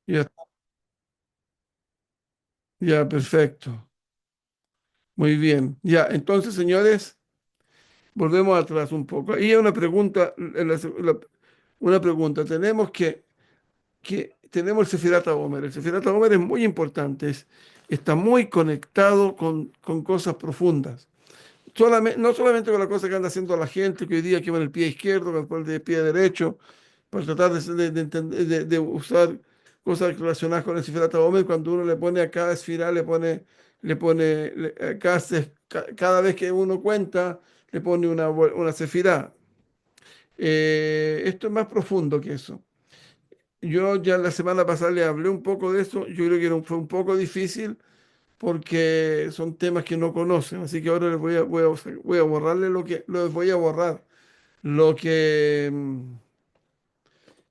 Ya, ya, perfecto. Muy bien. Ya, entonces, señores, volvemos atrás un poco. Ahí hay una pregunta, una pregunta. Tenemos el Sefirat HaOmer. El Sefirat HaOmer es muy importante, está muy conectado con cosas profundas. No solamente con la cosa que anda haciendo la gente, que hoy día que va en el pie izquierdo, con el de pie derecho, para tratar de usar cosas relacionadas con el Sefirat HaOmer, cuando uno le pone a cada esfirá, cada vez que uno cuenta, le pone una sefirá. Esto es más profundo que eso. Yo ya la semana pasada le hablé un poco de eso. Yo creo que fue un poco difícil porque son temas que no conocen. Así que ahora voy a borrarle les voy a borrar lo que,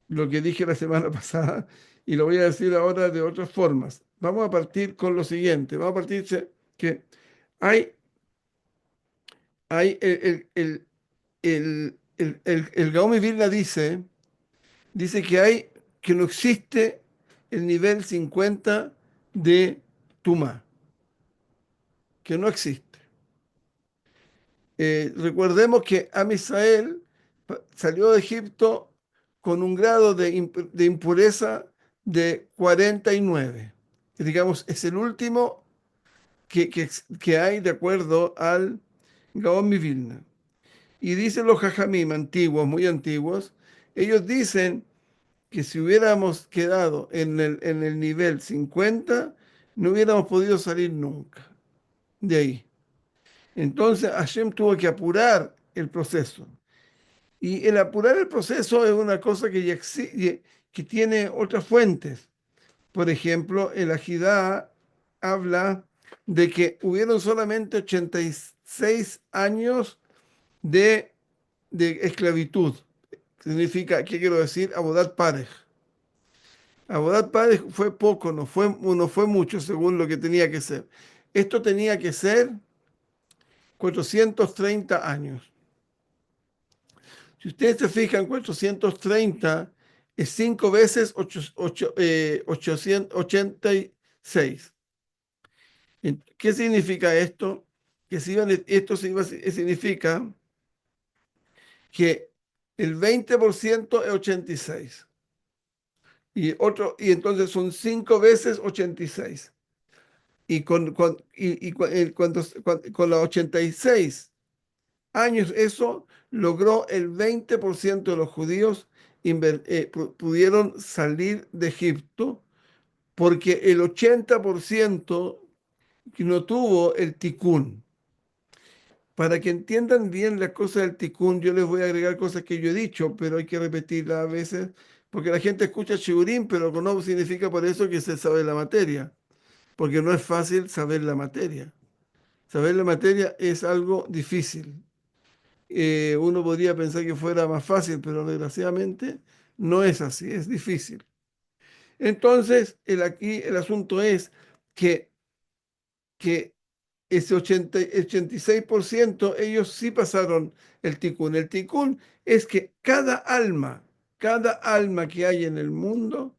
lo que dije la semana pasada y lo voy a decir ahora de otras formas. Vamos a partir con lo siguiente. Vamos a partir que hay, hay el Gaón de Vilna dice que no existe el nivel 50 de Tumá, que no existe. Recordemos que Am Israel salió de Egipto con un grado de impureza de 49. Que digamos, es el último que hay de acuerdo al Gaón mi Vilna. Y dicen los Jajamim antiguos, muy antiguos, ellos dicen que si hubiéramos quedado en el nivel 50, no hubiéramos podido salir nunca de ahí. Entonces Hashem tuvo que apurar el proceso. Y el apurar el proceso es una cosa que tiene otras fuentes. Por ejemplo, el Agidá habla de que hubieron solamente 86 años de, de esclavitud. Significa, ¿qué quiero decir? Abodat Parej. Abodat Parej fue poco, no fue mucho según lo que tenía que ser. Esto tenía que ser 430 años. Si ustedes se fijan, 430 es 5 veces 886. ¿Qué significa esto? Significa que el 20% es 86. Y entonces son 5 veces 86. Con los 86 años eso logró el 20% de los judíos pudieron salir de Egipto porque el 80% que no tuvo el ticún. Para que entiendan bien las cosas del ticún, yo les voy a agregar cosas que yo he dicho, pero hay que repetirlas a veces, porque la gente escucha shiurim, pero no significa por eso que se sabe la materia, porque no es fácil saber la materia. Saber la materia es algo difícil. Uno podría pensar que fuera más fácil, pero desgraciadamente no es así, es difícil. Entonces, aquí el asunto es que, que ese 86% ellos sí pasaron el ticún. El ticún es que cada alma que hay en el mundo,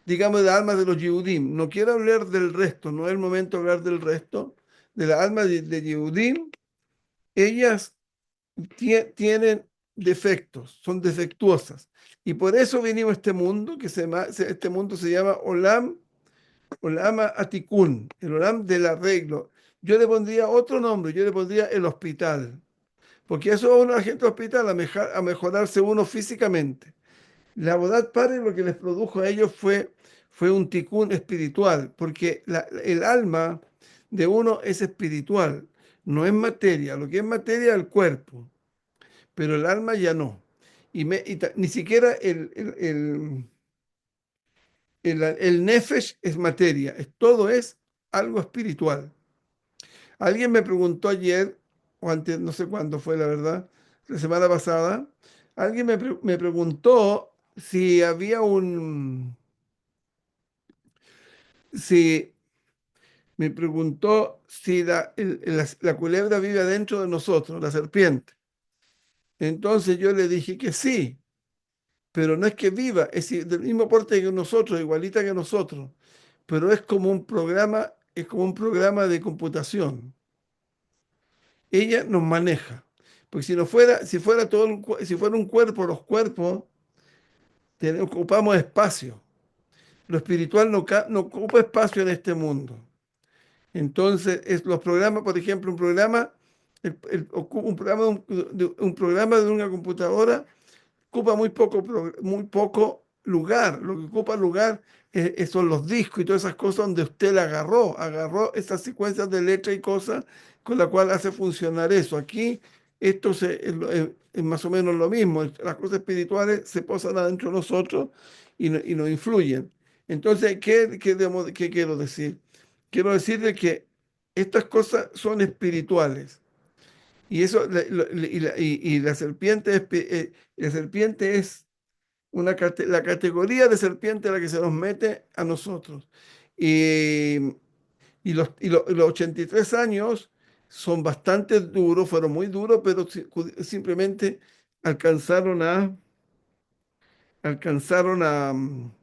digamos de almas de los Yehudim, no quiero hablar del resto, no es el momento de hablar del resto, de la alma de Yehudim, ellas tienen defectos, son defectuosas. Y por eso vinimos a este mundo, este mundo se llama Olama Atikun, el Olam del arreglo. Yo le pondría otro nombre, yo le pondría el hospital, porque eso va uno a la gente al hospital a mejorarse uno físicamente. La Bodat Pare lo que les produjo a ellos fue un ticún espiritual, porque el alma de uno es espiritual, no es materia. Lo que es materia es el cuerpo, pero el alma ya no. Ni siquiera el nefesh es materia, todo es algo espiritual. Alguien me preguntó ayer, o antes, no sé cuándo fue la verdad, la semana pasada, alguien me preguntó si había si me preguntó si la culebra vive adentro de nosotros, la serpiente. Entonces yo le dije que sí, pero no es que viva, es del mismo porte que nosotros, igualita que nosotros, pero es como un programa de computación. Ella nos maneja. Porque si fuera si fuera un cuerpo, los cuerpos ocupamos espacio. Lo espiritual no ocupa espacio en este mundo. Entonces, los programas, por ejemplo, un programa un programa de una computadora ocupa muy poco lugar. Lo que ocupa lugar son los discos y todas esas cosas donde usted la agarró esas secuencias de letras y cosas con la cual hace funcionar eso. Aquí es más o menos lo mismo. Las cosas espirituales se posan adentro de nosotros y nos influyen. Entonces, ¿qué quiero decir? Quiero decirle que estas cosas son espirituales. Y eso, y la serpiente es la categoría de serpiente a la que se nos mete a nosotros. Y, los 83 años son bastante duros, fueron muy duros, pero simplemente alcanzaron a, alcanzaron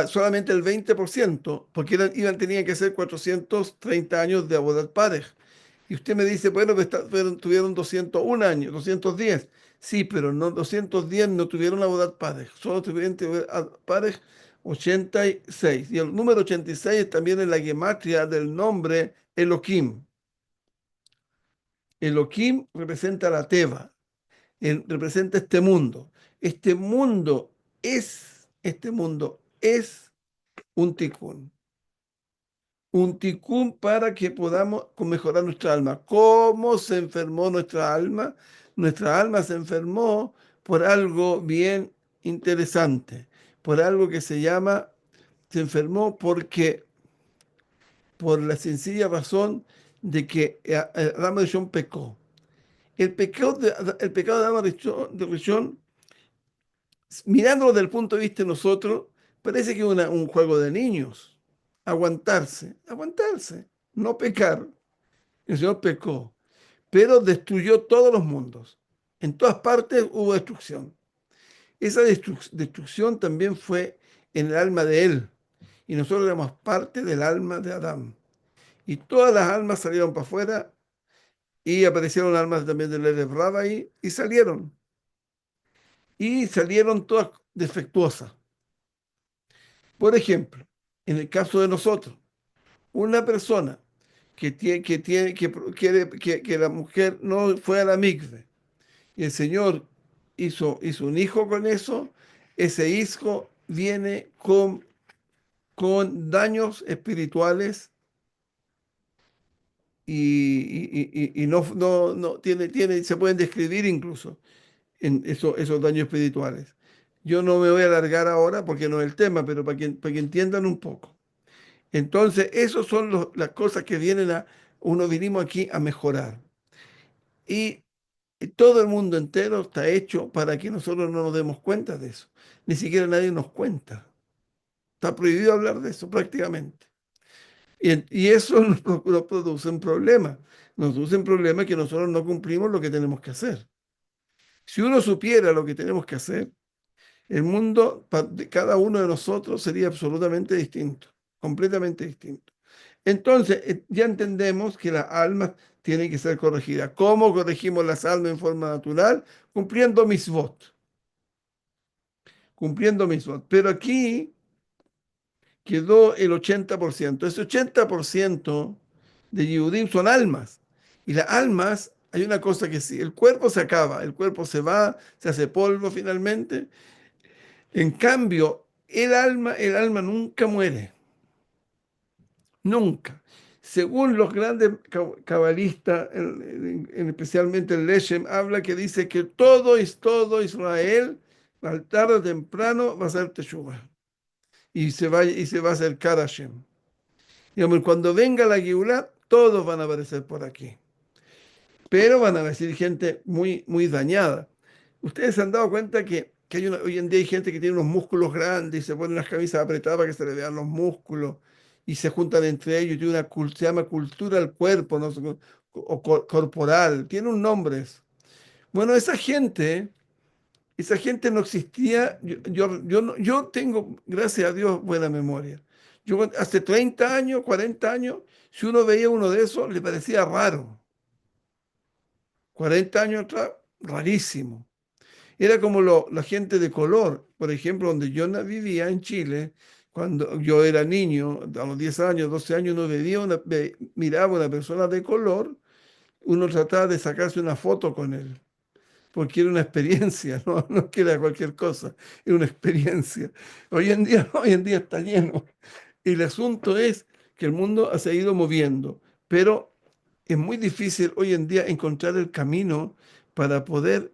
solamente el 20%, porque tenían que ser 430 años de Abodat Parej. Y usted me dice, bueno, tuvieron 201 años, 210. Sí, pero no 210 no tuvieron Abodat Parej, solo tuvieron Parej 86. Y el número 86 también es la gematria del nombre Elohim. Elohim representa la Teba, representa este mundo. Este mundo es un tikkun. Un tikkun para que podamos mejorar nuestra alma. ¿Cómo se enfermó nuestra alma? Nuestra alma se enfermó por algo bien interesante, por algo que se enfermó por la sencilla razón de que Adán Rishon pecó. El pecado de Adán Rishon, mirándolo desde el punto de vista de nosotros, parece que es un juego de niños. Aguantarse, no pecar. El Señor pecó, pero destruyó todos los mundos. En todas partes hubo destrucción. Esa destrucción también fue en el alma de Él. Y nosotros éramos parte del alma de Adán. Y todas las almas salieron para afuera y aparecieron almas también del Erev Rabbah y salieron. Y salieron todas defectuosas. Por ejemplo, en el caso de nosotros, una persona que la mujer no fue a la mikve y el Señor hizo un hijo con eso, ese hijo viene con daños espirituales y no se pueden describir incluso en esos daños espirituales. Yo no me voy a alargar ahora porque no es el tema, pero para que entiendan un poco. Entonces, esas son las cosas que uno vinimos aquí a mejorar. Y todo el mundo entero está hecho para que nosotros no nos demos cuenta de eso. Ni siquiera nadie nos cuenta. Está prohibido hablar de eso prácticamente. Y eso nos produce un problema. Nos produce un problema que nosotros no cumplimos lo que tenemos que hacer. Si uno supiera lo que tenemos que hacer, el mundo de cada uno de nosotros sería absolutamente distinto, completamente distinto. Entonces, ya entendemos que las almas tienen que ser corregidas. ¿Cómo corregimos las almas en forma natural? Cumpliendo misvot. Cumpliendo misvot. Pero aquí quedó el 80%. Ese 80% de Yehudim son almas. Y las almas, hay una cosa que sí, el cuerpo se acaba, el cuerpo se va, se hace polvo finalmente. En cambio, el alma nunca muere. Nunca. Según los grandes cabalistas, especialmente el Leshem, habla que dice que todo Israel, al tarde o temprano, va a ser Teshuvah y se va a acercar a Hashem. Digamos, cuando venga la Geulah, todos van a aparecer por aquí. Pero van a decir gente muy, muy dañada. Ustedes se han dado cuenta que hoy en día hay gente que tiene unos músculos grandes y se pone unas camisas apretadas para que se le vean los músculos y se juntan entre ellos. Tiene se llama cultura del cuerpo, ¿no? Corporal. Tiene un nombre eso. Bueno, esa gente Esa gente no existía. Yo tengo, gracias a Dios, buena memoria. Yo hace 30 años, 40 años, si uno veía uno de esos, le parecía raro. 40 años atrás, rarísimo. Era como la gente de color. Por ejemplo, donde yo vivía en Chile, cuando yo era niño, a los 10 años, 12 años, uno miraba a una persona de color, uno trataba de sacarse una foto con él, porque era una experiencia, no, no es que era cualquier cosa, era una experiencia. Hoy en día, hoy en día está lleno. Y el asunto es que el mundo se ha ido moviendo, pero es muy difícil hoy en día encontrar el camino para poder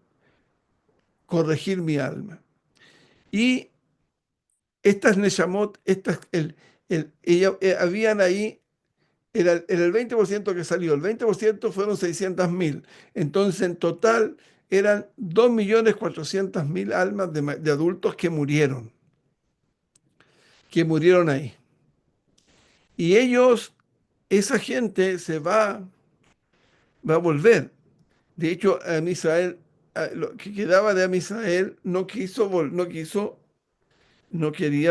corregir mi alma. Y estas Neshamot, habían ahí, era el 20% que salió, el 20% fueron 600.000. Entonces, en total, eran 2.400.000 almas de adultos que murieron ahí. Y esa gente va a volver. De hecho, Amisael, lo que quedaba de Amisael, no quería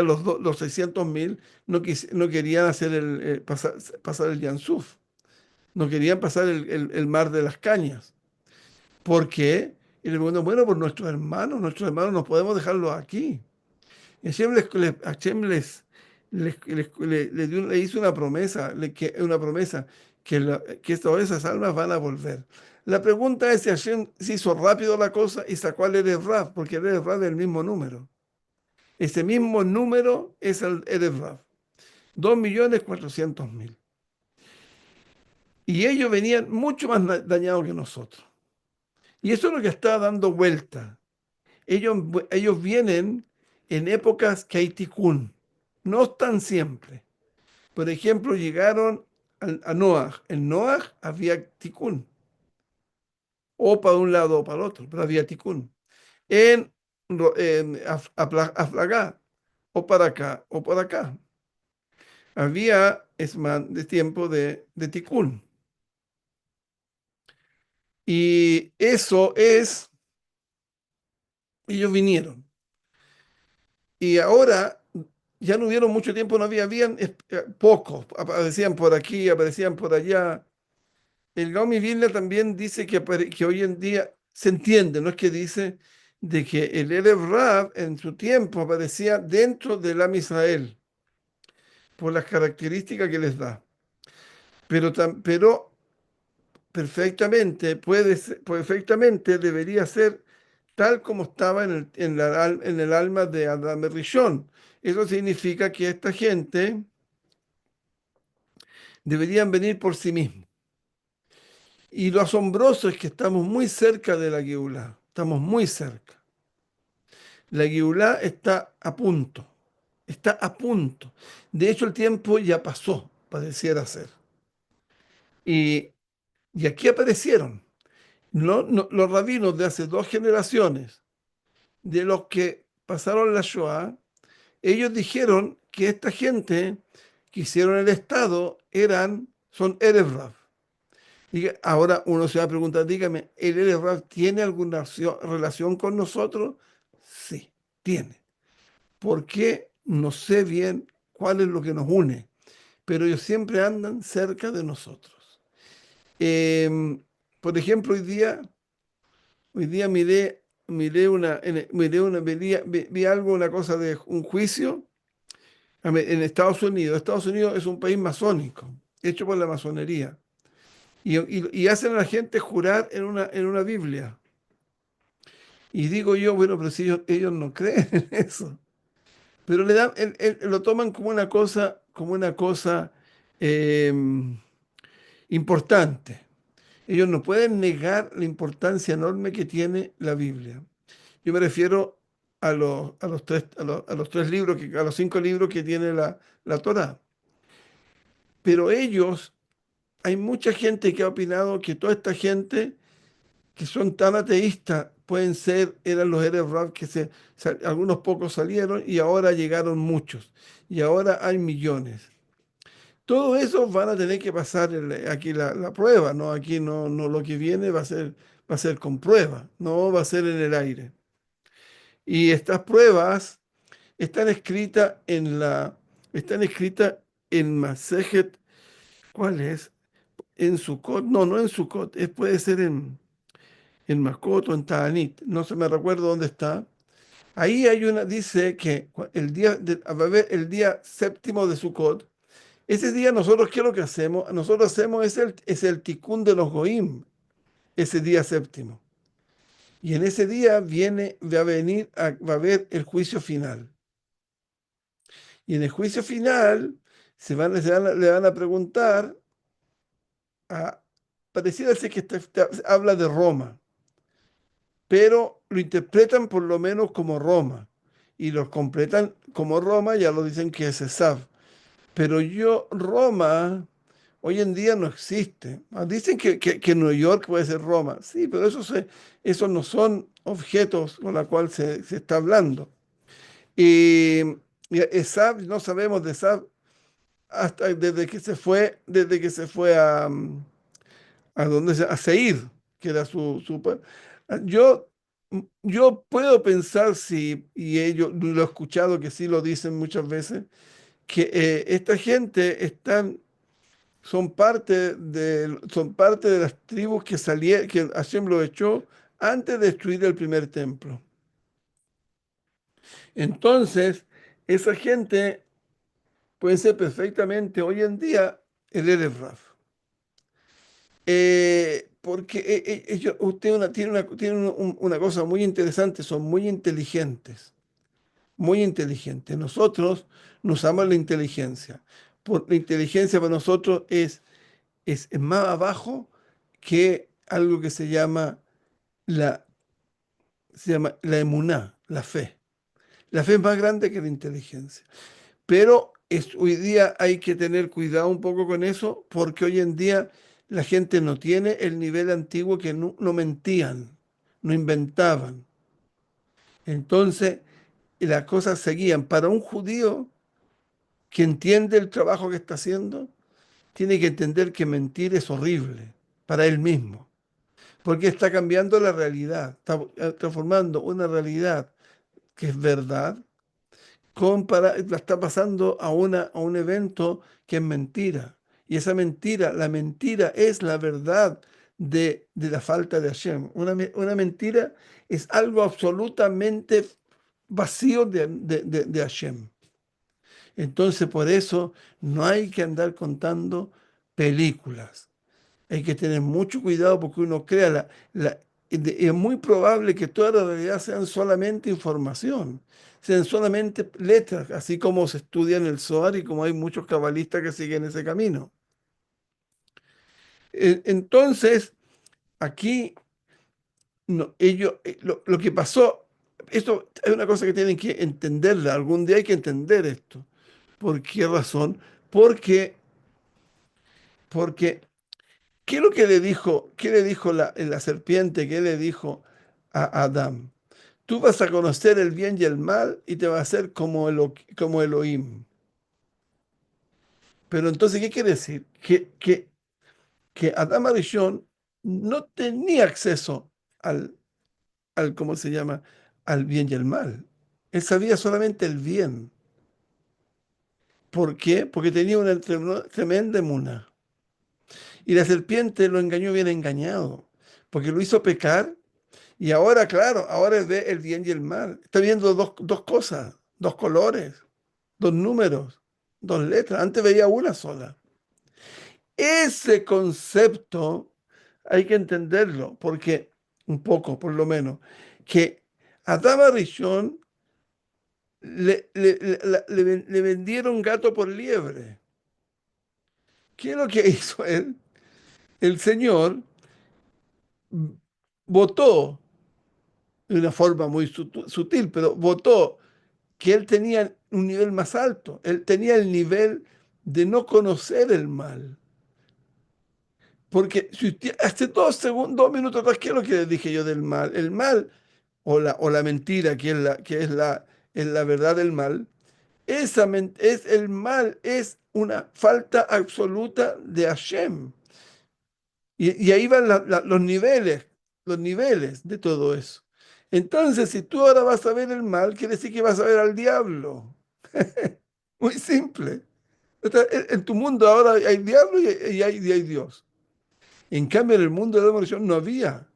los 600.000, no querían pasar el Yansuf, no querían pasar el mar de las cañas. ¿Por qué? Y le preguntan, bueno, por nuestros hermanos no podemos dejarlos aquí. Y Hashem le hizo una promesa, una promesa que todas esas almas van a volver. La pregunta es si Hashem se hizo rápido la cosa y sacó al Erev Rav, porque el Erev Rav es el mismo número. Ese mismo número es el Erev Rav, 2.400.000. Y ellos venían mucho más dañados que nosotros. Y eso es lo que está dando vuelta. Ellos vienen en épocas que hay tikkun. No están siempre. Por ejemplo, llegaron a Noah. En Noah había tikkun. O para un lado o para el otro, pero había tikkun. En Aflagá, o para acá o por acá. Había esman de tiempo de tikkun. Y ellos vinieron. Y ahora ya no hubieron mucho tiempo, habían pocos, aparecían por aquí, aparecían por allá. El Gaumi Vilna también dice que hoy en día se entiende, no es que dice de que el Erev Rav en su tiempo aparecía dentro del Am Israel por las características que les da. Pero perfectamente debería ser tal como estaba en el alma de Adam Rishon. Eso significa que esta gente deberían venir por sí mismos. Y lo asombroso es que estamos muy cerca de la Geulá, estamos muy cerca. La Geulá está a punto. De hecho, el tiempo ya pasó, pareciera ser. Y, y aquí aparecieron los rabinos de hace 2 generaciones, de los que pasaron la Shoah. Ellos dijeron que esta gente que hicieron el Estado son Erev Rav. Y ahora uno se va a preguntar, dígame, ¿el Erev Rav tiene alguna relación con nosotros? Sí, tiene. ¿Por qué? No sé bien cuál es lo que nos une, pero ellos siempre andan cerca de nosotros. Em, por ejemplo, hoy día vi algo, una cosa de un juicio en Estados Unidos. Estados Unidos es un país masónico, hecho por la masonería. Y hacen a la gente jurar en una Biblia. Y digo yo, bueno, pero si ellos no creen en eso. Pero lo toman como una cosa eh, importante. Ellos no pueden negar la importancia enorme que tiene la Biblia. Yo me refiero a los 3 libros, a los 5 libros que tiene la Torá. Pero hay mucha gente que ha opinado que toda esta gente que son tan ateístas eran los Erev Rav algunos pocos salieron y ahora llegaron muchos. Y ahora hay millones. Todos esos van a tener que pasar aquí la prueba, ¿no? Aquí no, lo que viene va a ser con prueba, no va a ser en el aire. Y estas pruebas están escritas en están escritas en Masejet, ¿cuál es? En Sukkot, no en Sukkot, puede ser en Makot o en Ta'anit, no se me recuerdo dónde está. Ahí hay una, dice que va a haber el día séptimo de Sukkot. Ese día nosotros, ¿qué es lo que hacemos? Nosotros hacemos es el Tikkun de los Goim, ese día séptimo. Y en ese día va a haber el juicio final. Y en el juicio final le van a preguntar a, pareciera ser que habla de Roma, pero lo interpretan por lo menos como Roma. Y los completan como Roma, ya lo dicen que es Esav. Pero Roma, hoy en día no existe. Dicen que New York puede ser Roma. Sí, pero esos no son objetos con los cuales se está hablando. Y, y Esav, no sabemos de Esav hasta desde que se fue a Seir, que era yo, yo puedo pensar si, y ellos lo he escuchado que sí lo dicen muchas veces, que esta gente son parte de las tribus que Hashem lo echó antes de destruir el primer templo. Entonces, esa gente puede ser perfectamente hoy en día el Erev Raf. Porque tienen una cosa muy interesante, son muy inteligentes, muy inteligentes. Nosotros no usamos la inteligencia. La inteligencia para nosotros es más abajo que algo que la, se llama la emuná, la fe. La fe es más grande que la inteligencia. Pero hoy día hay que tener cuidado un poco con eso, porque hoy en día la gente no tiene el nivel antiguo que no mentían, no inventaban. Entonces, las cosas seguían. Para un judío que entiende el trabajo que está haciendo, tiene que entender que mentir es horrible para él mismo, porque está cambiando la realidad, está transformando una realidad que es verdad la está pasando a un evento que es mentira. Y esa mentira, la mentira es la verdad de la falta de Hashem. Una mentira es algo absolutamente vacío de Hashem. Entonces, por eso no hay que andar contando películas. Hay que tener mucho cuidado porque uno crea es muy probable que toda la realidad sean solamente información, sean solamente letras, así como se estudia en el Zohar y como hay muchos cabalistas que siguen ese camino. Entonces, aquí lo que pasó, esto es una cosa que tienen que entenderla, algún día hay que entender esto. ¿Por qué razón? Porque, porque ¿qué es lo que qué le dijo la serpiente? ¿Qué le dijo a Adán? Tú vas a conocer el bien y el mal y te vas a hacer como Elohim. Pero entonces, ¿qué quiere decir? Que Adán Arishon no tenía acceso ¿cómo se llama? Al bien y el mal. Él sabía solamente el bien. ¿Por qué? Porque tenía una tremenda emuna. Y la serpiente lo engañó bien engañado, porque lo hizo pecar. Y ahora, claro, ahora ve el bien y el mal. Está viendo dos cosas, dos colores, dos números, dos letras. Antes veía una sola. Ese concepto hay que entenderlo, porque un poco, por lo menos, que a Dama Rishon le vendieron gato por liebre. ¿Qué es lo que hizo él? El Señor votó de una forma muy sutil, pero votó que él tenía un nivel más alto. Él tenía el nivel de no conocer el mal. Porque si hace 2 minutos atrás, ¿qué es lo que les dije yo del mal? El mal o la mentira, es la verdad del mal, el mal es una falta absoluta de Hashem. Y ahí van los niveles de todo eso. Entonces, si tú ahora vas a ver el mal, quiere decir que vas a ver al diablo. Muy simple. En tu mundo ahora hay diablo y hay Dios. En cambio, en el mundo de la demolición no había,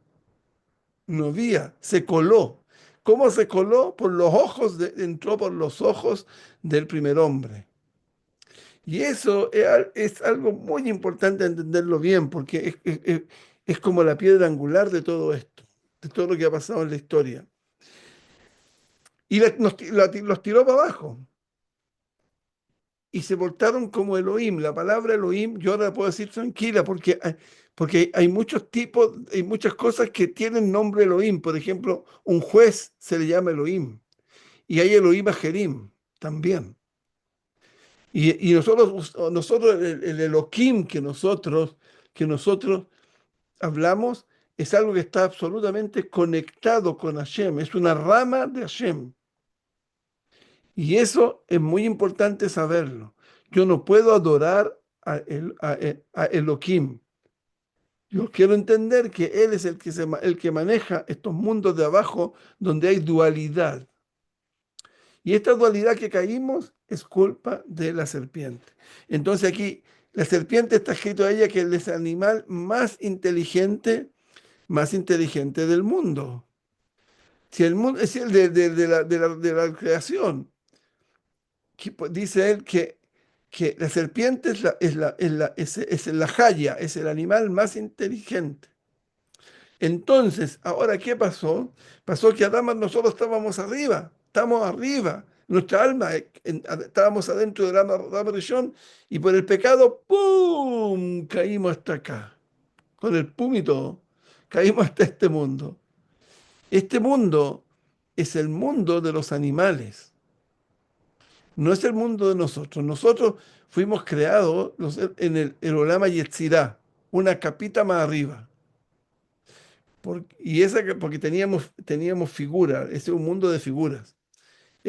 se coló. ¿Cómo se coló? Por los ojos, entró por los ojos del primer hombre. Y eso es algo muy importante entenderlo bien, porque es como la piedra angular de todo esto, de todo lo que ha pasado en la historia. Y los tiró para abajo y se voltaron como Elohim. La palabra Elohim yo ahora la puedo decir tranquila porque hay muchos tipos, hay muchas cosas que tienen nombre Elohim. Por ejemplo, un juez se le llama Elohim y hay Elohim Ajerim también. Y nosotros el Elohim que nosotros hablamos es algo que está absolutamente conectado con Hashem, es una rama de Hashem. Y eso es muy importante saberlo. Yo no puedo adorar a Elohim. Yo quiero entender que Él es el que maneja estos mundos de abajo donde hay dualidad. Y esta dualidad que caímos es culpa de la serpiente. Entonces aquí la serpiente está escrito a ella que es el animal más inteligente del mundo. Si el mundo es el de la creación, dice él que la serpiente es la jaya, es el animal más inteligente. Entonces, ahora, ¿qué pasó? Pasó que Adán, nosotros estábamos arriba, estamos arriba. Nuestra alma, estábamos adentro de la Rishon y por el pecado, ¡pum! Caímos hasta acá. Con el pum y todo. Caímos hasta este mundo. Este mundo es el mundo de los animales. No es el mundo de nosotros. Nosotros fuimos creados en el Olama Yetzirah, una capita más arriba. Porque teníamos figuras, ese es un mundo de figuras.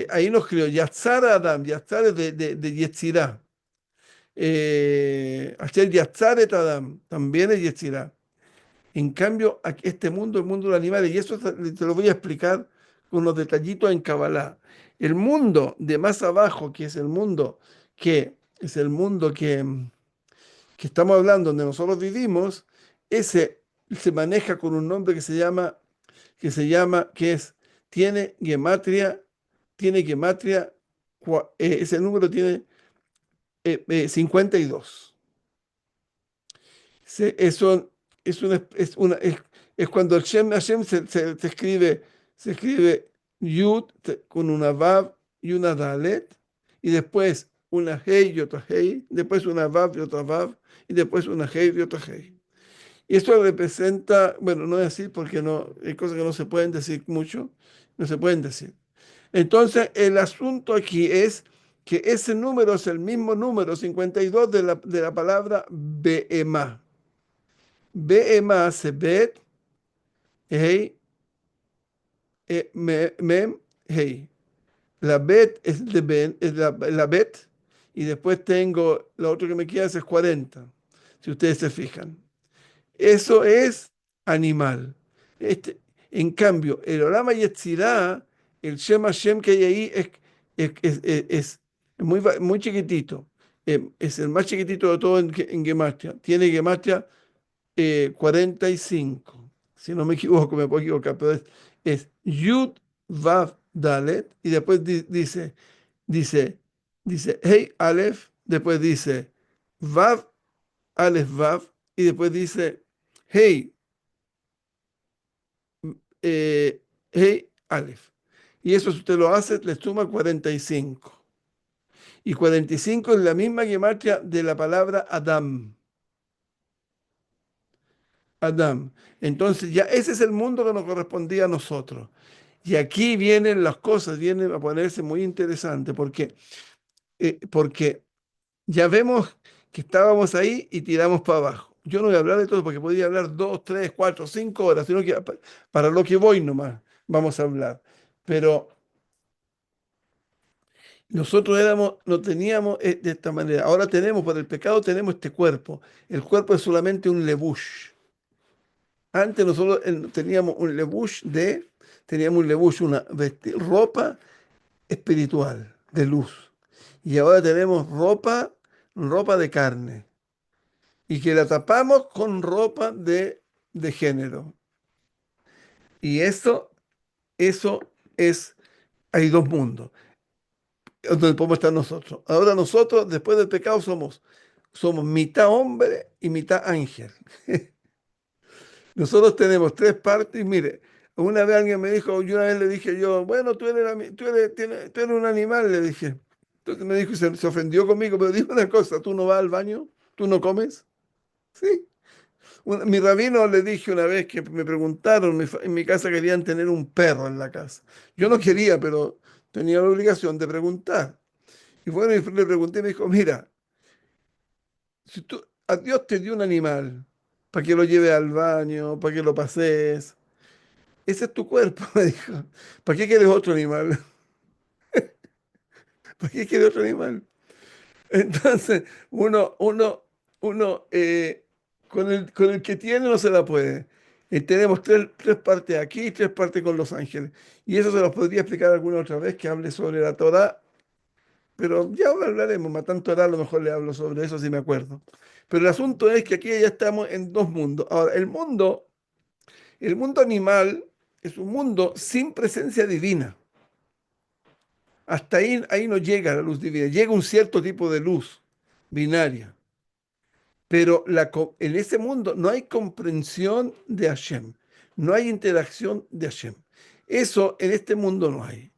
Ahí nos crió Yatzar Adam, Yatzar es de Yetzirah. Hacer Yatzar et Adam, también es Yetzirah. En cambio, este mundo, el mundo de los animales, y eso te lo voy a explicar con los detallitos en Kabbalah. El mundo de más abajo, que es el mundo que estamos hablando, donde nosotros vivimos, ese se maneja con un nombre que es, tiene gematria, ese número tiene 52. Eso es cuando el Hashem se escribe Yud con una Vav y una Dalet, y después una Hei y otra Hei, después una Vav y otra Vav, y después una Hei y otra Hei. Y esto representa, bueno, no es así porque no, hay cosas que no se pueden decir mucho, no se pueden decir. Entonces, el asunto aquí es que ese número es el mismo número 52 de la palabra Be'emá. Be'emá se bet, hey, mem, hey. La bet es de ben, es la bet, y después tengo, lo otro que me queda es 40, si ustedes se fijan. Eso es animal. En cambio, el Olama Yetzirah, el Shem Hashem que hay ahí es muy chiquitito. Es el más chiquitito de todo en Gematria. Tiene Gematria 45. Si no me equivoco, me puedo equivocar, pero es Yud Vav Dalet y después dice, dice Hey Aleph, después dice Vav Aleph Vav y después dice Hey, Hey Aleph. Y eso si usted lo hace, le suma 45. Y 45 es la misma gematria de la palabra Adam. Adam. Entonces ya ese es el mundo que nos correspondía a nosotros. Y aquí vienen las cosas, vienen a ponerse muy interesante, porque ya vemos que estábamos ahí y tiramos para abajo. Yo no voy a hablar de todo porque podría hablar 2, 3, 4, 5 horas, sino que para lo que voy nomás vamos a hablar. Pero nosotros no teníamos de esta manera. Ahora tenemos, por el pecado tenemos este cuerpo. El cuerpo es solamente un lebush. Antes nosotros teníamos un lebush teníamos un levush, ropa espiritual, de luz. Y ahora tenemos ropa de carne. Y que la tapamos con ropa de género. Y eso es, hay dos mundos donde podemos estar nosotros. Ahora nosotros, después del pecado, somos mitad hombre y mitad ángel. Nosotros tenemos tres partes. Y mire, una vez alguien me dijo, yo una vez le dije yo, bueno, tú eres un animal, le dije. Entonces me dijo, y se ofendió conmigo, pero dime una cosa, ¿tú no vas al baño? ¿Tú no comes? Sí. Mi rabino le dije una vez que me preguntaron, en mi casa querían tener un perro en la casa. Yo no quería, pero tenía la obligación de preguntar. Y bueno, y le pregunté, y me dijo, mira, si a Dios te dio un animal para que lo lleves al baño, para que lo pasees, ese es tu cuerpo, me dijo. ¿Para qué quieres otro animal? ¿Para qué quieres otro animal? Entonces, uno con el que tiene no se la puede. Tenemos tres partes aquí y tres partes con los ángeles. Y eso se los podría explicar alguna otra vez que hable sobre la Torá, pero ya ahora hablaremos. Matán Torá, a lo mejor le hablo sobre eso si me acuerdo. Pero el asunto es que aquí ya estamos en dos mundos. Ahora, el mundo animal es un mundo sin presencia divina. Hasta ahí no llega la luz divina. Llega un cierto tipo de luz binaria. Pero en ese mundo no hay comprensión de Hashem, no hay interacción de Hashem. Eso en este mundo no hay.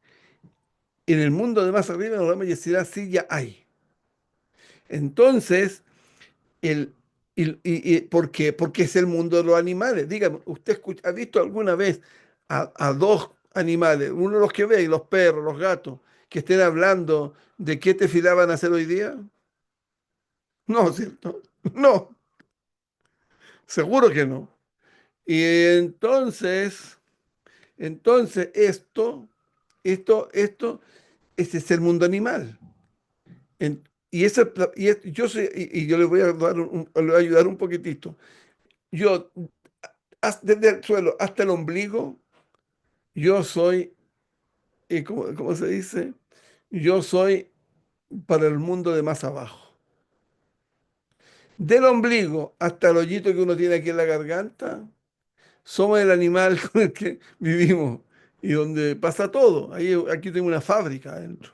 En el mundo de más arriba, en la Rama Yesirá, sí ya hay. Entonces, el, ¿por qué? Porque es el mundo de los animales. Dígame, ¿usted ha visto alguna vez a dos animales, uno de los que ve, los perros, los gatos, que estén hablando de qué te van a hacer hoy día? No, ¿cierto? No, seguro que no. Y entonces ese es el mundo animal. Yo sé, y yo le voy a le voy a ayudar un poquitito. Yo, desde el suelo hasta el ombligo, yo soy, ¿cómo se dice? Yo soy para el mundo de más abajo. Del ombligo hasta el hoyito que uno tiene aquí en la garganta, somos el animal con el que vivimos y donde pasa todo. Aquí tengo una fábrica adentro.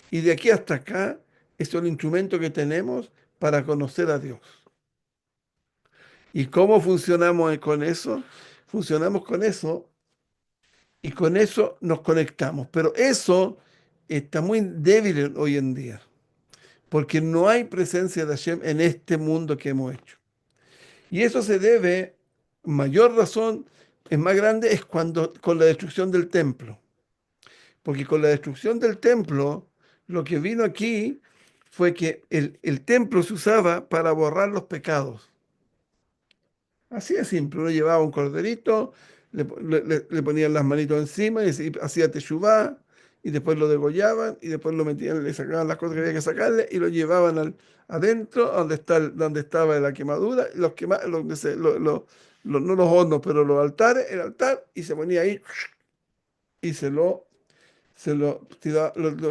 Y de aquí hasta acá es el instrumento que tenemos para conocer a Dios. ¿Y cómo funcionamos con eso? Funcionamos con eso y con eso nos conectamos. Pero eso está muy débil hoy en día, porque no hay presencia de Hashem en este mundo que hemos hecho. Y eso se debe, mayor razón, es más grande, es cuando con la destrucción del templo. Porque con la destrucción del templo, lo que vino aquí fue que el templo se usaba para borrar los pecados. Así de simple, uno llevaba un corderito, le ponían las manitos encima y hacía teshuvá, y después lo degollaban, y después lo metían, le sacaban las cosas que había que sacarle, y lo llevaban adentro, donde estaba la quemadura, no los hornos, pero los altares, el altar, y se ponía ahí, y lo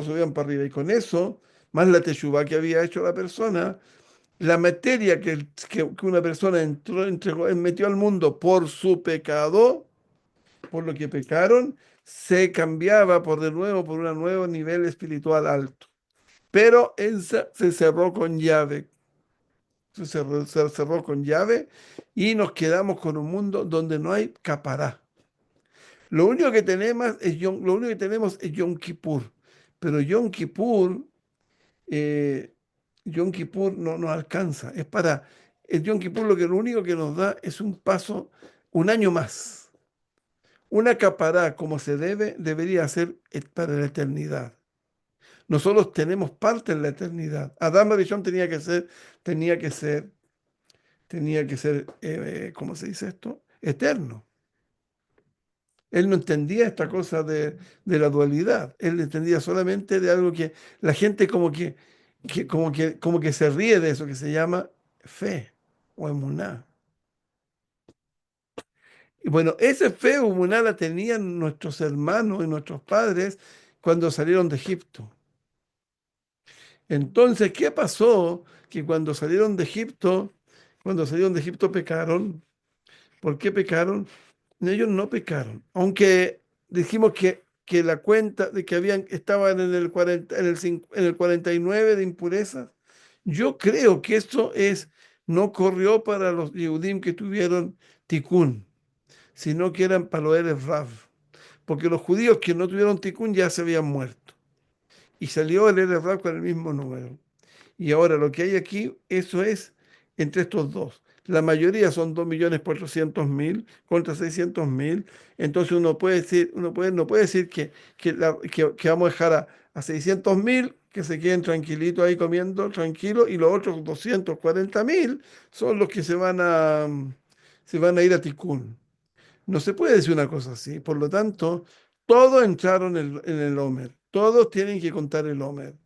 subían para arriba. Y con eso, más la teshuvá que había hecho la persona, la materia que una persona metió al mundo por su pecado, por lo que pecaron, se cambiaba de nuevo por un nuevo nivel espiritual alto. Pero esa se cerró con llave. Se cerró con llave y nos quedamos con un mundo donde no hay capará. Lo único que tenemos es Yom Kippur. Pero eh, Yom Kippur no nos alcanza. El Yom Kippur lo único que nos da es un paso, un año más. Una capará como se debería ser para la eternidad. Nosotros tenemos parte en la eternidad. Adán Arishon tenía que ser, ¿cómo se dice esto? Eterno. Él no entendía esta cosa de la dualidad. Él entendía solamente de algo que la gente como que se ríe de eso, que se llama fe o emuná. Y bueno, esa fe humana la tenían nuestros hermanos y nuestros padres cuando salieron de Egipto. Entonces, ¿qué pasó? Que cuando salieron de Egipto pecaron. ¿Por qué pecaron? Ellos no pecaron. Aunque dijimos que la cuenta de que estaban en el 40 en el 49 de impureza, yo creo que eso no corrió para los Yehudim que tuvieron tikkun, sino que eran para los Erev Rav. Porque los judíos que no tuvieron tikkun ya se habían muerto. Y salió el Erev Rav con el mismo número. Y ahora lo que hay aquí, eso es entre estos dos. La mayoría son 2.400.000 contra 600.000. Entonces uno puede decir, no puede decir que vamos a dejar a 600.000 que se queden tranquilitos ahí comiendo, tranquilos, y los otros 240.000 son los que se van a ir a Tikkun. No se puede decir una cosa así. Por lo tanto, todos entraron en el Omer. Todos tienen que contar el Omer.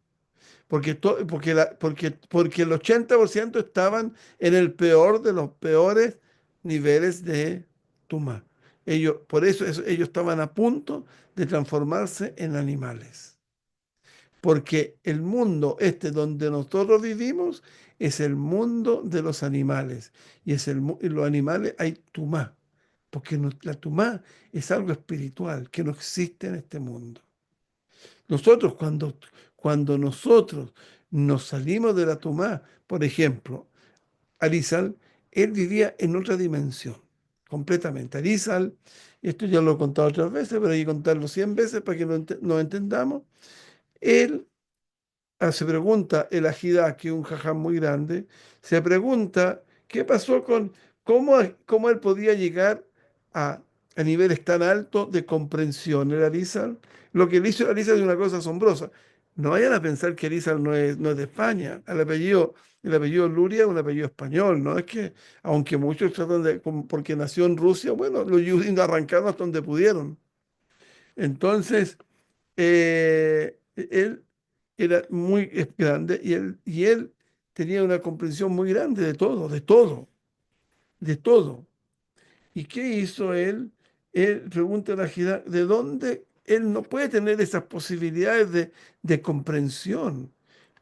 Porque el 80% estaban en el peor de los peores niveles de Tumá. Ellos estaban a punto de transformarse en animales. Porque el mundo este donde nosotros vivimos es el mundo de los animales. Y en los animales hay Tumá. Porque la Tumá es algo espiritual que no existe en este mundo. Nosotros, cuando nosotros nos salimos de la Tumá, por ejemplo, Arizal, él vivía en otra dimensión, completamente. Arizal, esto ya lo he contado otras veces, pero hay que contarlo 100 veces para que lo entendamos. Él se pregunta el Ajidá, que es un jajam muy grande, se pregunta qué pasó cómo él podía llegar a, a niveles tan altos de comprensión. El Arizal, lo que le hizo Arizal es una cosa asombrosa. No vayan a pensar que Arizal no es de España. El apellido Luria es un apellido español, ¿no? Es que, aunque muchos tratan porque nació en Rusia, bueno, los judíos arrancaron hasta donde pudieron. Entonces, él era muy grande y él tenía una comprensión muy grande de todo, de todo, de todo. ¿Y qué hizo él? Él pregunta a la Jidá, ¿de dónde él no puede tener esas posibilidades de comprensión?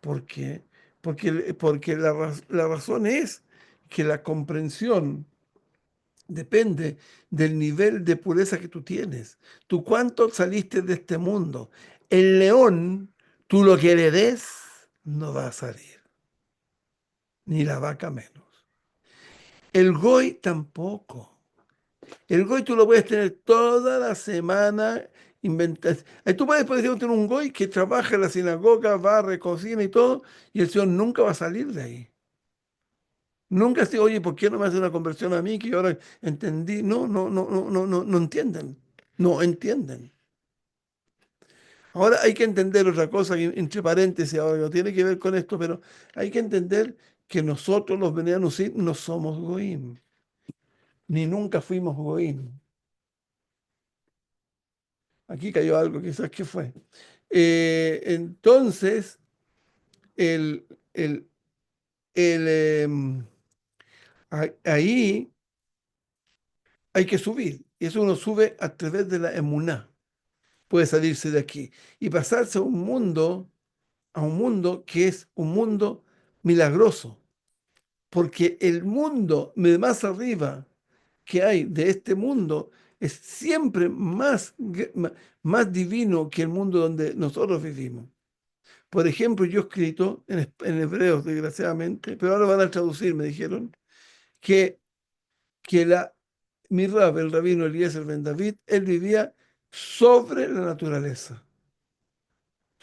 ¿Por qué? Porque la razón es que la comprensión depende del nivel de pureza que tú tienes. ¿Tú cuánto saliste de este mundo? El león, tú lo que le des, no va a salir, ni la vaca menos. El goy tampoco. El goy tú lo puedes tener toda la semana. Tú puedes, por ejemplo, tener un goy que trabaja en la sinagoga, barre, cocina y todo, y el Señor nunca va a salir de ahí. Nunca se, oye, ¿por qué no me hace una conversión a mí que yo ahora entendí? No, no, no, no, no, no, no entienden. No entienden. Ahora hay que entender otra cosa, que entre paréntesis, ahora no tiene que ver con esto, pero hay que entender que nosotros los Beneanusim no somos Goim, ni nunca fuimos Goim. Aquí cayó algo, quizás, ¿qué fue? Entonces, el, el, el, ahí hay que subir, y eso uno sube a través de la emuná. Puede salirse de aquí y pasarse a un mundo que es un mundo milagroso, porque el mundo de más arriba que hay de este mundo es siempre más divino que el mundo donde nosotros vivimos. Por ejemplo, yo he escrito en hebreo, desgraciadamente, pero ahora van a traducir, me dijeron, que, que mi rab, el rabino Eliezer Ben David, él vivía sobre la naturaleza.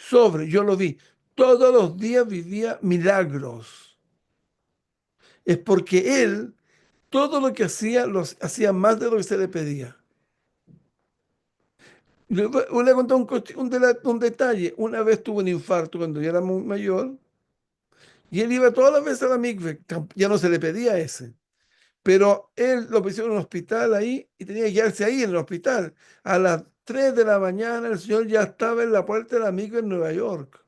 Yo lo vi. Todos los días vivía milagros. Es porque él, todo lo que hacía, hacía más de lo que se le pedía. Le conté un detalle. Una vez tuvo un infarto cuando ya era muy mayor y él iba todas las veces a la mikve. Ya no se le pedía ese. Pero él lo pusieron en un hospital ahí y tenía que quedarse ahí en el hospital. A las 3 de la mañana el señor ya estaba en la puerta de la mikve en Nueva York,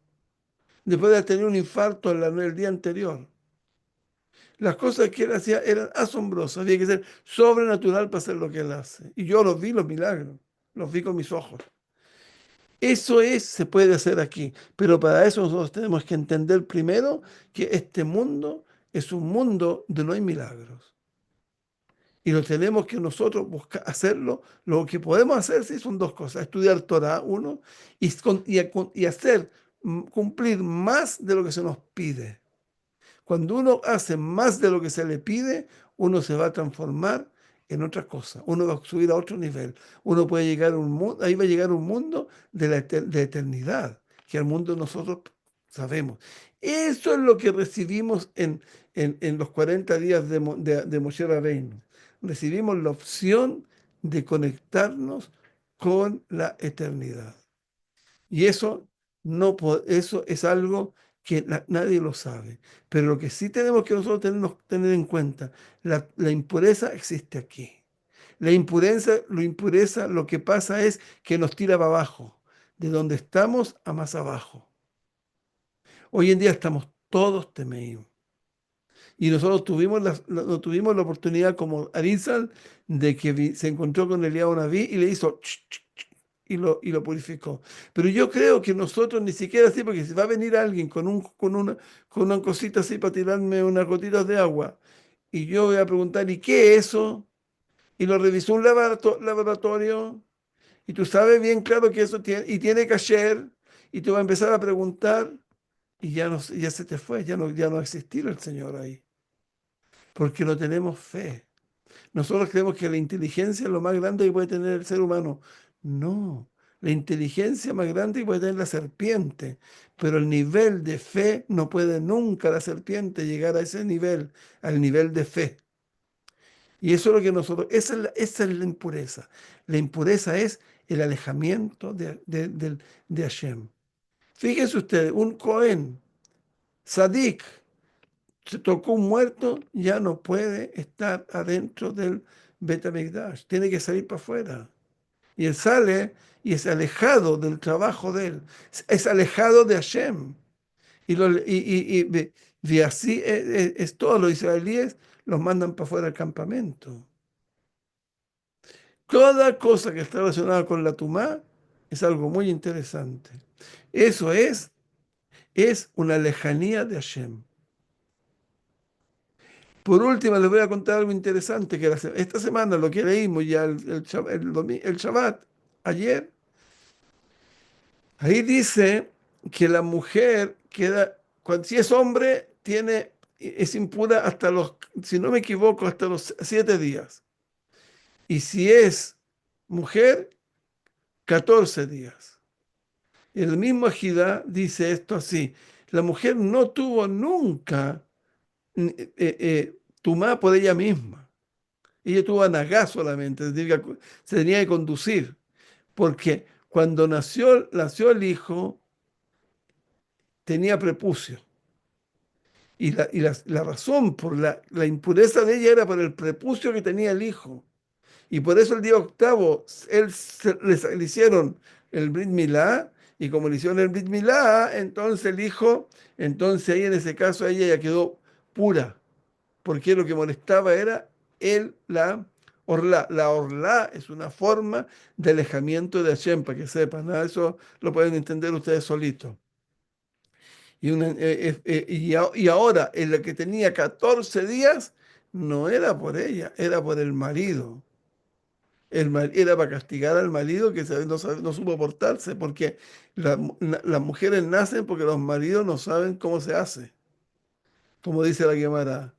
después de tener un infarto el día anterior. Las cosas que él hacía eran asombrosas, había que ser sobrenatural para hacer lo que él hace. Y yo los vi, los milagros, los vi con mis ojos. Eso es, se puede hacer aquí, pero para eso nosotros tenemos que entender primero que este mundo es un mundo donde no hay milagros. Y lo tenemos que nosotros buscar hacerlo. Lo que podemos hacer sí son dos cosas: estudiar Torah, uno, y hacer cumplir más de lo que se nos pide. Cuando uno hace más de lo que se le pide, uno se va a transformar en otra cosa. Uno va a subir a otro nivel. Uno puede llegar a un mundo, ahí va a llegar a un mundo de eternidad, que el mundo nosotros sabemos. Eso es lo que recibimos en los 40 días de Moshe Rabbeinu. Recibimos la opción de conectarnos con la eternidad. Y eso, no, eso es algo que nadie lo sabe. Pero lo que sí tenemos que nosotros tener en cuenta, la impureza existe aquí. La impureza, lo que pasa es que nos tira para abajo, de donde estamos a más abajo. Hoy en día estamos todos temeídos. Y nosotros no tuvimos la oportunidad como Arizal de que se encontró con Eliyahu Naví y le hizo y lo purificó. Pero yo creo que nosotros ni siquiera así, porque si va a venir alguien con una cosita así para tirarme unas gotitas de agua, y yo voy a preguntar, ¿y qué es eso? Y lo revisó un laboratorio, y tú sabes bien claro que eso tiene, y tiene kasher, y tú vas a empezar a preguntar, y ya, no, ya se te fue, ya no va a existir el Señor ahí, porque no tenemos fe. Nosotros creemos que la inteligencia es lo más grande que puede tener el ser humano. No, la inteligencia más grande que puede tener la serpiente, pero el nivel de fe no puede nunca la serpiente llegar a ese nivel, al nivel de fe. Y eso es lo que nosotros, esa es la impureza. La impureza es el alejamiento de Hashem. Fíjense ustedes, un Cohen, Sadik, se tocó un muerto, ya no puede estar adentro del Bet HaMikdash, tiene que salir para afuera. Y él sale y es alejado del trabajo de él, es alejado de Hashem. Y así es, todos los israelíes los mandan para afuera del campamento. Toda cosa que está relacionada con la tumá es algo muy interesante. Eso es una lejanía de Hashem. Por último, les voy a contar algo interesante, que esta semana lo que leímos ya el Shabbat, ayer, ahí dice que la mujer queda, si es hombre, es impura hasta si no me equivoco, hasta los 7 días. Y si es mujer, 14 días. El mismo Ejidá dice esto así: la mujer no tuvo nunca tumá por ella misma. Ella tuvo anagá solamente, se tenía que conducir, porque cuando nació el hijo, tenía prepucio. Y la razón por la impureza de ella era por el prepucio que tenía el hijo. Y por eso el día octavo, le hicieron el Brit Milá, y como le hicieron el Brit Milá, entonces el hijo, entonces ahí en ese caso ella ya quedó pura, porque lo que molestaba era la orla. La orla es una forma de alejamiento de Hashem, para que sepan, ¿no? Eso lo pueden entender ustedes solitos. Y ahora, en la que tenía 14 días, no era por ella, era por el marido. Era para castigar al marido que no supo portarse, porque las mujeres nacen porque los maridos no saben cómo se hace, como dice la Gemara.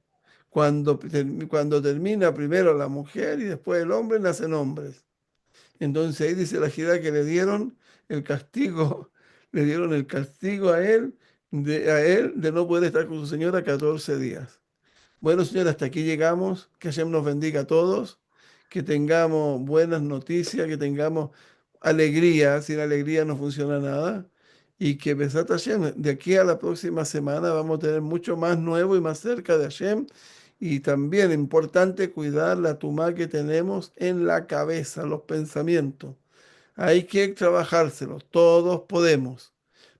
Cuando termina primero la mujer y después el hombre, nacen hombres. Entonces ahí dice la Jidá que el castigo, le dieron el castigo a él de no poder estar con su señora 14 días. Bueno, señora, hasta aquí llegamos. Que Hashem nos bendiga a todos. Que tengamos buenas noticias, que tengamos alegría. Sin alegría no funciona nada. Y que Besat Hashem, de aquí a la próxima semana vamos a tener mucho más nuevo y más cerca de Hashem. Y también importante cuidar la tumá que tenemos en la cabeza, los pensamientos. Hay que trabajárselo, todos podemos.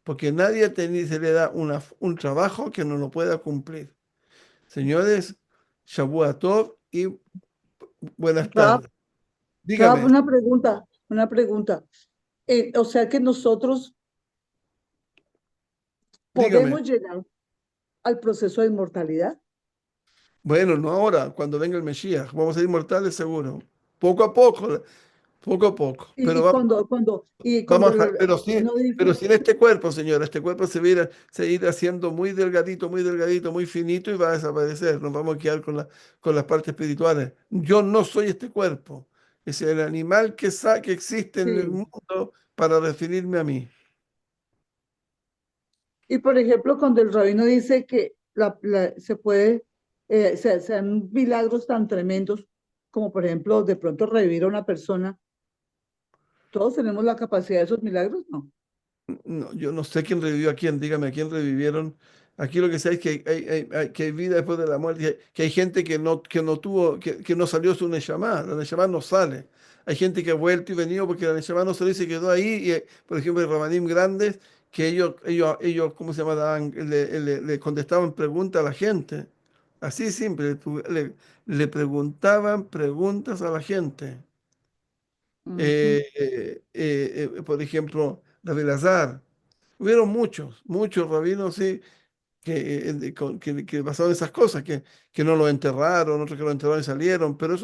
Porque nadie se le da un trabajo que no lo pueda cumplir. Señores, Shavua Tov y buenas Rab, tardes. Rab, Dígame, una pregunta. O sea que nosotros dígame. podemos llegar al proceso de inmortalidad. Bueno, no ahora, cuando venga el Mesías. Vamos a ser inmortales seguro. Poco a poco, poco a poco. Pero Y cuando vamos a, uno pero dice, sin este cuerpo, señora, este cuerpo se va a ir haciendo muy delgadito, muy finito y va a desaparecer. Nos vamos a quedar con las partes espirituales. Yo no soy este cuerpo. Es el animal que existe en el sí. mundo para referirme a mí. Y por ejemplo, cuando el rabino dice que se puede, se dan milagros tan tremendos como por ejemplo de pronto revivir a una persona, ¿todos tenemos la capacidad de esos milagros? No. No, yo no sé quién revivió a quién, dígame a quién revivieron. Aquí lo que sé es que que hay vida después de la muerte, que hay gente que no salió su Neshama, la Neshama no sale. Hay gente que ha vuelto y venido porque la Neshama no salió y se quedó ahí. Y, por ejemplo, hay Rabanim grandes que ellos ¿cómo se llama? Le contestaban preguntas a la gente. Así simple, le preguntaban preguntas a la gente. Ujú. Por ejemplo, Rabbi Elazar. Hubieron muchos rabinos, sí, que pasaron esas cosas, que no lo enterraron, otros que lo enterraron y salieron, pero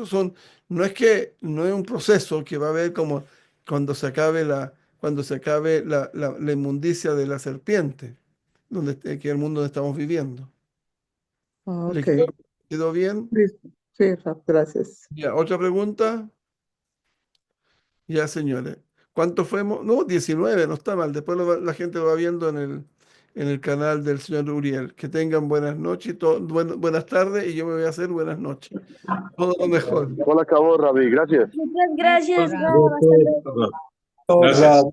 no es un proceso que va a haber como cuando se acabe la inmundicia de la serpiente, que es el mundo donde estamos viviendo. Ah, ¿Le ok, quedó bien? listo. Sí, Rab, gracias. Ya, otra pregunta. Ya, señores. ¿Cuánto fuimos? No, 19, no está mal. Después la gente lo va viendo en el canal del señor Uriel. Que tengan buenas noches, buenas tardes y yo me voy a hacer buenas noches. Todo lo mejor. Hola, acabó, Ravi. Gracias. Muchas gracias, Gracias. Rob. Hasta luego. Gracias.